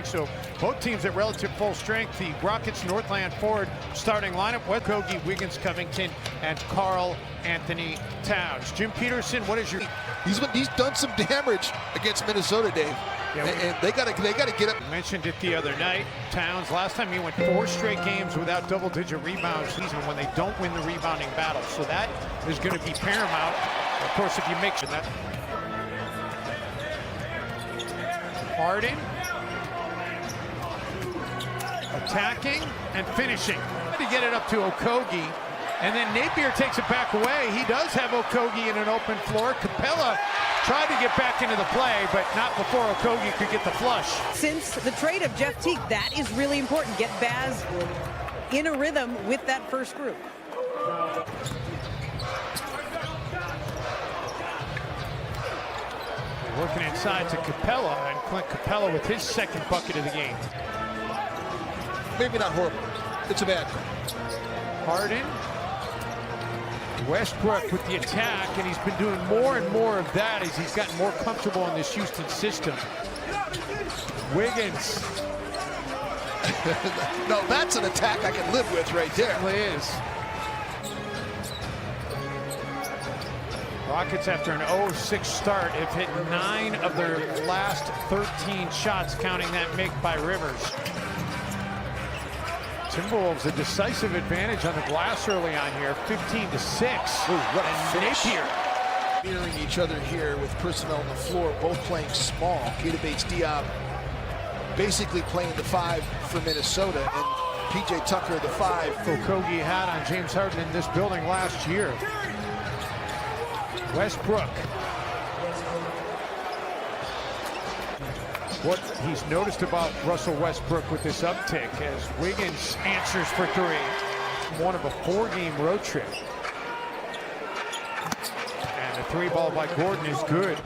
strength. So both teams at relative full strength. The Rockets Northland forward starting lineup: Kogi, Wiggins, Covington, and Karl Anthony Towns. Jim Peterson, what is your? He's done some damage against Minnesota, Dave. Yeah, and they got to get up. I mentioned it the other night. Towns, last time he went 4 straight games without double-digit rebounds season when they don't win the rebounding battle. So that is going to be paramount. Of course, if you make sure that. Harden attacking and finishing to get it up to Okogie, and then Napier takes it back away. He does have Okogie in an open floor. Capella tried to get back into the play, but not before Okogie could get the flush. Since the trade of Jeff Teague, that is really important. Get Baz in a rhythm with that first group. Working inside to Capella, and Clint Capella with his second bucket of the game. Maybe not horrible. It's a bad call. Harden, Westbrook with the attack, and he's been doing more and more of that as he's gotten more comfortable in this Houston system. Wiggins. No, that's an attack I can live with right there. It is. Rockets, after an 0-6 start, have hit 9 of their last 13 shots, counting that make by Rivers. Timberwolves a decisive advantage on the glass early on here, 15-6. Ooh, what a finish. Napier. Mirroring each other here with personnel on the floor, both playing small. Keita Bates-Diop basically playing the 5 for Minnesota, and PJ Tucker the 5. Okogie had on James Harden in this building last year. Westbrook. What he's noticed about Russell Westbrook with this uptick as Wiggins answers for 3. One of a 4-game road trip. And the 3 ball by Gordon is good.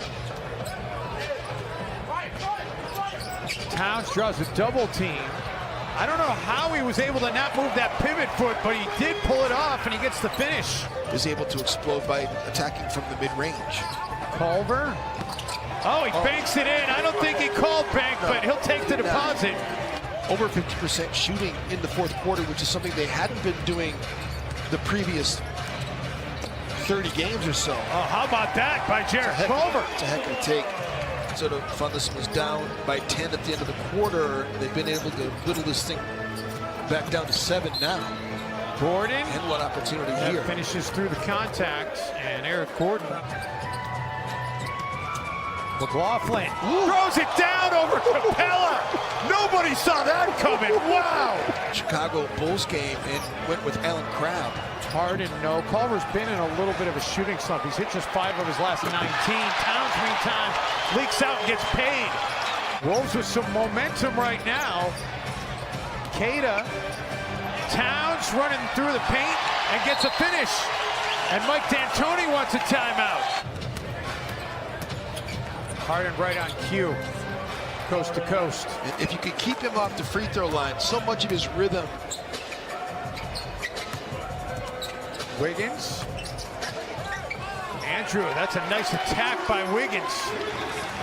Towns draws a double team. I don't know how he was able to not move that pivot foot, but he did pull it off, and he gets the finish. Is able to explode by attacking from the mid-range. Culver. Oh, he banks it in. I don't think he called bank, but he'll take the deposit. Over 50% shooting in the fourth quarter, which is something they hadn't been doing the previous 30 games or so. Oh, how about that by Jarrett Culver? It's a heck of a take. Sort of Fundus was down by 10 at the end of the quarter. They've been able to whittle this thing back down to 7 now. Gordon. And what opportunity here. Finishes through the contact, and Eric Gordon. McLaughlin throws it down over Capella. Nobody saw that coming. Wow. Chicago Bulls game and went with Allen Crabbe. Harden, no. Culver's been in a little bit of a shooting slump. He's hit just 5 of his last 19. Towns, meantime, leaks out and gets paid. Wolves with some momentum right now. Keita. Towns running through the paint and gets a finish. And Mike D'Antoni wants a timeout. Harden right on cue, coast to coast. If you could keep him off the free throw line, so much of his rhythm. Wiggins. Andrew, that's a nice attack by Wiggins.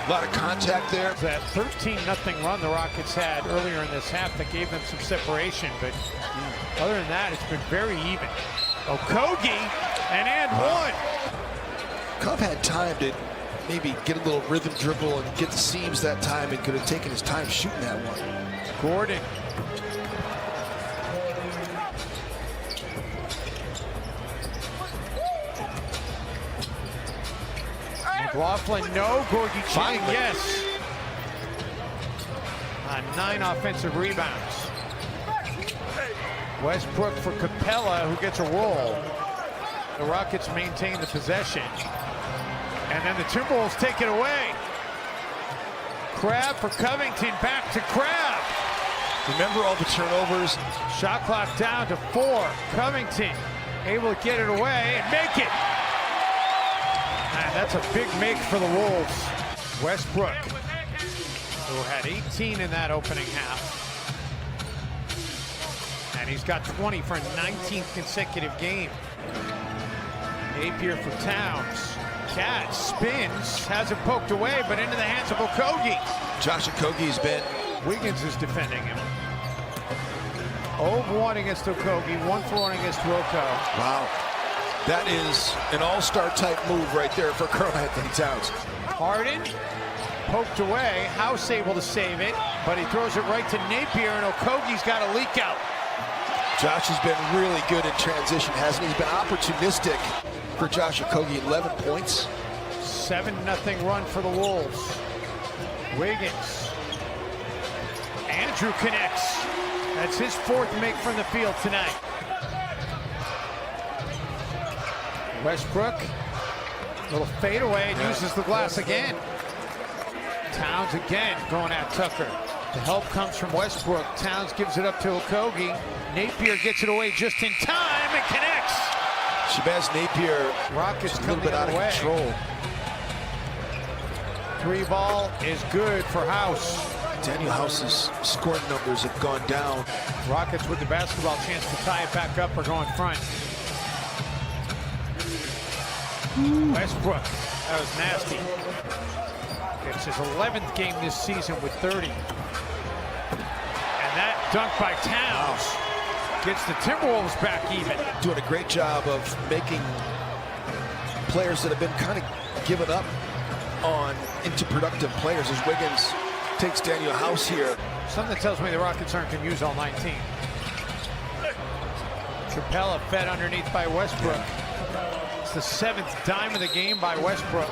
A lot of contact there. That 13-0 run the Rockets had earlier in this half that gave them some separation, but other than that, it's been very even. Okogie, and one. Cove had time to maybe get a little rhythm dribble and get the seams that time, and could have taken his time shooting that one. Gordon. McLaughlin, no. Gorgie Chang, yes. On 9 offensive rebounds. Westbrook for Capella, who gets a roll. The Rockets maintain the possession. And then the Timberwolves take it away. Crabbe for Covington, back to Crabbe. Remember all the turnovers. Shot clock down to 4. Covington able to get it away and make it. And that's a big make for the Wolves. Westbrook, who had 18 in that opening half. And he's got 20 for a 19th consecutive game. Napier for Towns. Cat spins, has it poked away, but into the hands of Okogie. Josh Okogie's been Wiggins is defending him. 0-1 against Okogie, 1-for-1 against Rocco. Wow. That is an all-star type move right there for Karl Anthony Towns. Harden poked away. House able to save it, but he throws it right to Napier, and Okogie's got a leak out. Josh has been really good in transition, hasn't he? He's been opportunistic for Josh Okogie. 11 points. 7-0 run for the Wolves. Wiggins. Andrew connects. That's his fourth make from the field tonight. Westbrook, little fadeaway, and uses the glass again. Towns again going at Tucker. The help comes from Westbrook. Towns gives it up to Okogie. Napier gets it away just in time and connects. Shabazz Napier, Rockets a little bit out of control. 3 ball is good for House. Daniel House's scoring numbers have gone down. Rockets with the basketball, chance to tie it back up or go in front. Westbrook, that was nasty. It's his 11th game this season with 30. And that dunk by Towns gets the Timberwolves back even. Doing a great job of making players that have been kind of given up on into productive players as Wiggins takes Daniel House here. Something tells me the Rockets aren't going to use all 19. Capella fed underneath by Westbrook. It's the 7th dime of the game by Westbrook.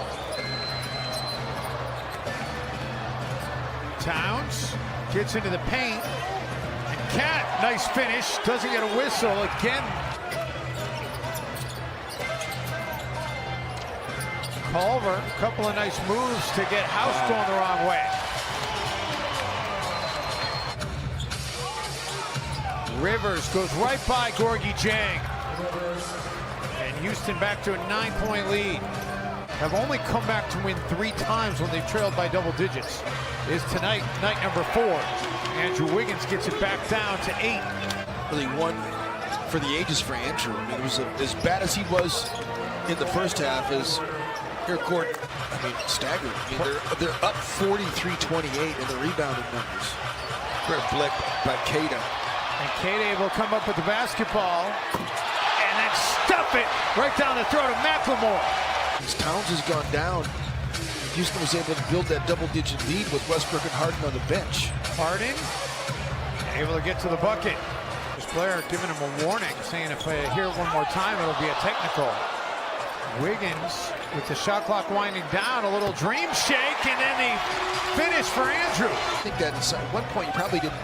Towns gets into the paint. And Cat, nice finish, doesn't get a whistle again. Culver, a couple of nice moves to get House going the wrong way. Rivers goes right by Gorgie Jang. And Houston back to a 9-point lead. Have only come back to win 3 times when they've trailed by double digits. Is tonight, night number 4. Andrew Wiggins gets it back down to 8. Really one for the ages for Andrew. I mean, it was as bad as he was in the first half as Eric Gordon. I mean, staggered. I mean, they're up 43-28 in the rebounding numbers. Great blip by Cada. And Cada able to come up with the basketball and then stuff it right down the throat of McLemore. As Towns has gone down, Houston was able to build that double-digit lead with Westbrook and Harden on the bench. Harden able to get to the bucket. This player giving him a warning, saying if I hear it one more time, it'll be a technical. Wiggins with the shot clock winding down, a little dream shake, and then the finish for Andrew. I think that at one point you probably didn't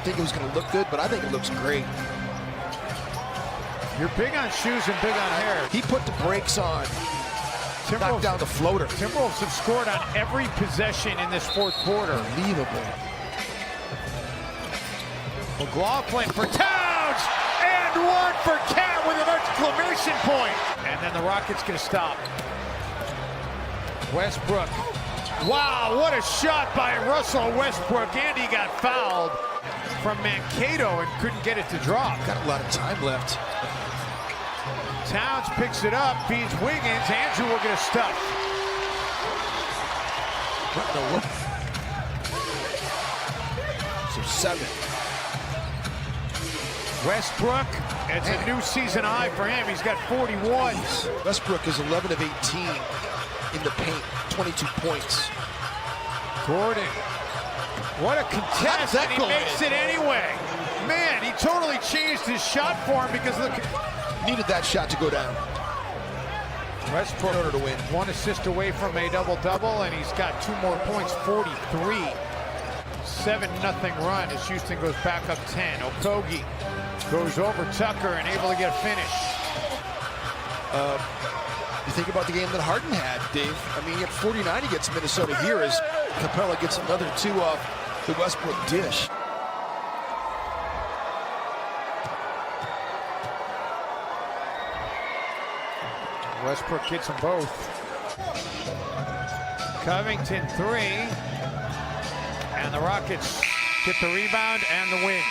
think it was going to look good, but I think it looks great. You're big on shoes and big on hair. He put the brakes on. Knocked down the floater. Timberwolves have scored on every possession in this fourth quarter. Unbelievable. McLaughlin for Towns, and one for Cat with an exclamation point. And then the Rockets going to stop. Westbrook. Wow, what a shot by Russell Westbrook. And he got fouled from Mankato and couldn't get it to drop. Got a lot of time left. Towns picks it up, feeds Wiggins. Andrew will get a stuff. So 7. Westbrook, it's a new season high for him. He's got 41. Westbrook is 11 of 18 in the paint, 22 points. Gordon, what a contest, and he makes it anyway. Man, he totally changed his shot form because look. Needed that shot to go down. Westbrook in order to win. 1 assist away from a double-double, and he's got 2 more points, 43. 7-0 run as Houston goes back up 10. Okogie goes over Tucker and able to get a finish. You think about the game that Harden had, Dave. I mean, at 49 against Minnesota here as Capella gets another 2 off the Westbrook dish. Westbrook gets them both. Covington 3. And the Rockets get the rebound and the win.